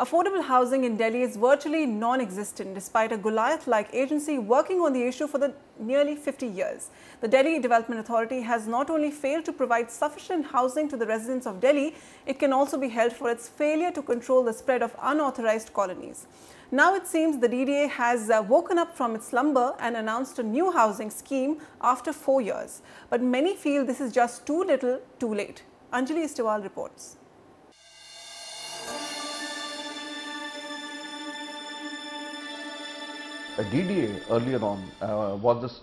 Affordable housing in Delhi is virtually non-existent despite a Goliath-like agency working on the issue for nearly 50 years. The Delhi Development Authority has not only failed to provide sufficient housing to the residents of Delhi, it can also be held for its failure to control the spread of unauthorized colonies. Now it seems the DDA has woken up from its slumber and announced a new housing scheme after 4 years. But many feel this is just too little, too late. Anjali Istiwal reports. DDA earlier on was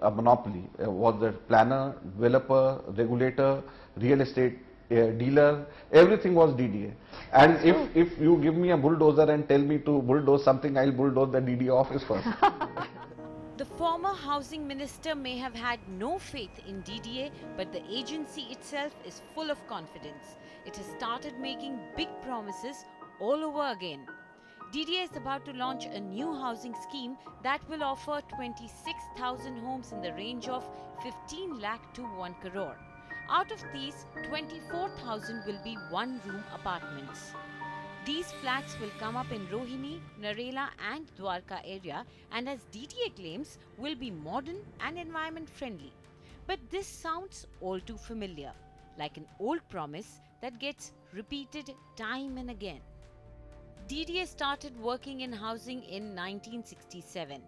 a monopoly, was a planner, developer, regulator, real estate dealer, everything was DDA. And if you give me a bulldozer and tell me to bulldoze something, I'll bulldoze the DDA office first. The former housing minister may have had no faith in DDA, but the agency itself is full of confidence. It has started making big promises all over again. DDA is about to launch a new housing scheme that will offer 26,000 homes in the range of 15 lakh to 1 crore. Out of these, 24,000 will be one-room apartments. These flats will come up in Rohini, Narela and Dwarka area and, as DDA claims, will be modern and environment-friendly. But this sounds all too familiar, like an old promise that gets repeated time and again. DDA started working in housing in 1967.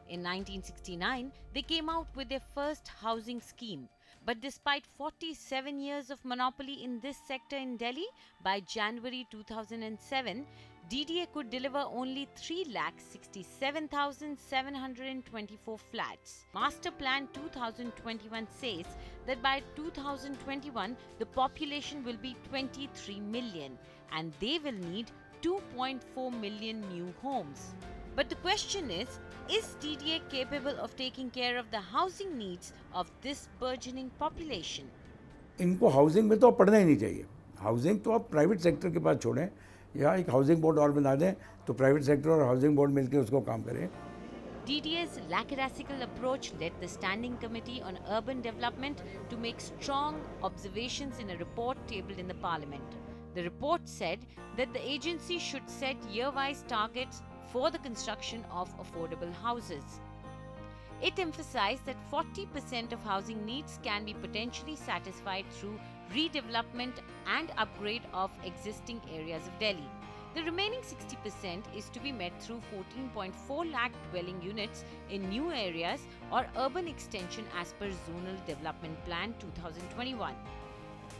In 1969, they came out with their first housing scheme. But despite 47 years of monopoly in this sector in Delhi, by January 2007, DDA could deliver only 3,67,724 flats. Master Plan 2021 says that by 2021, the population will be 23 million and they will need 2.4 million new homes. But the question is DDA capable of taking care of the housing needs of this burgeoning population? इनको housing में तो पढ़ना ही नहीं चाहिए. Housing तो आप private sector के पास छोड़ें या एक हाउसिंग बोर्ड और बना दें तो प्राइवेट सेक्टर और हाउसिंग बोर्ड मिलकर उसको काम करें. DDA's lackadaisical approach led the Standing Committee on Urban Development to make strong observations in a report tabled in the Parliament. The report said that the agency should set year-wise targets for the construction of affordable houses. It emphasized that 40% of housing needs can be potentially satisfied through redevelopment and upgrade of existing areas of Delhi. The remaining 60% is to be met through 14.4 lakh dwelling units in new areas or urban extension as per Zonal Development Plan 2021.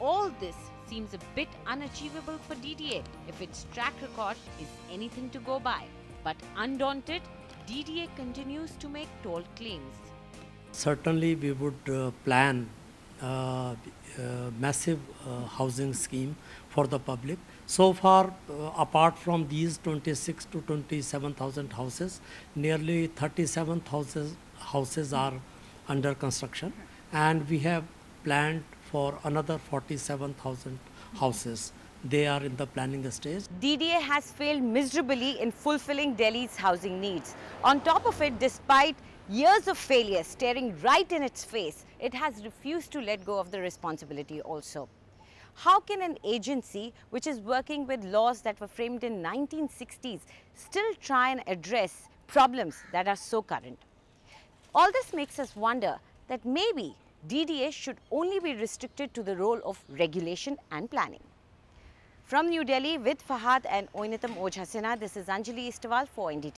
All this seems a bit unachievable for DDA if its track record is anything to go by. But undaunted, DDA continues to make tall claims. Certainly, we would plan a massive housing scheme for the public. So far, apart from these 26 to 27,000 houses, nearly 37,000 houses are under construction, and we have planned for another 47,000 houses. They are in the planning stage. DDA has failed miserably in fulfilling Delhi's housing needs. On top of it, despite years of failure staring right in its face, it has refused to let go of the responsibility also. How can an agency which is working with laws that were framed in 1960s still try and address problems that are so current? All this makes us wonder that maybe DDA should only be restricted to the role of regulation and planning. From New Delhi with Fahad and Oinatam Ojhasena, this is Anjali Istiwal for NDTV.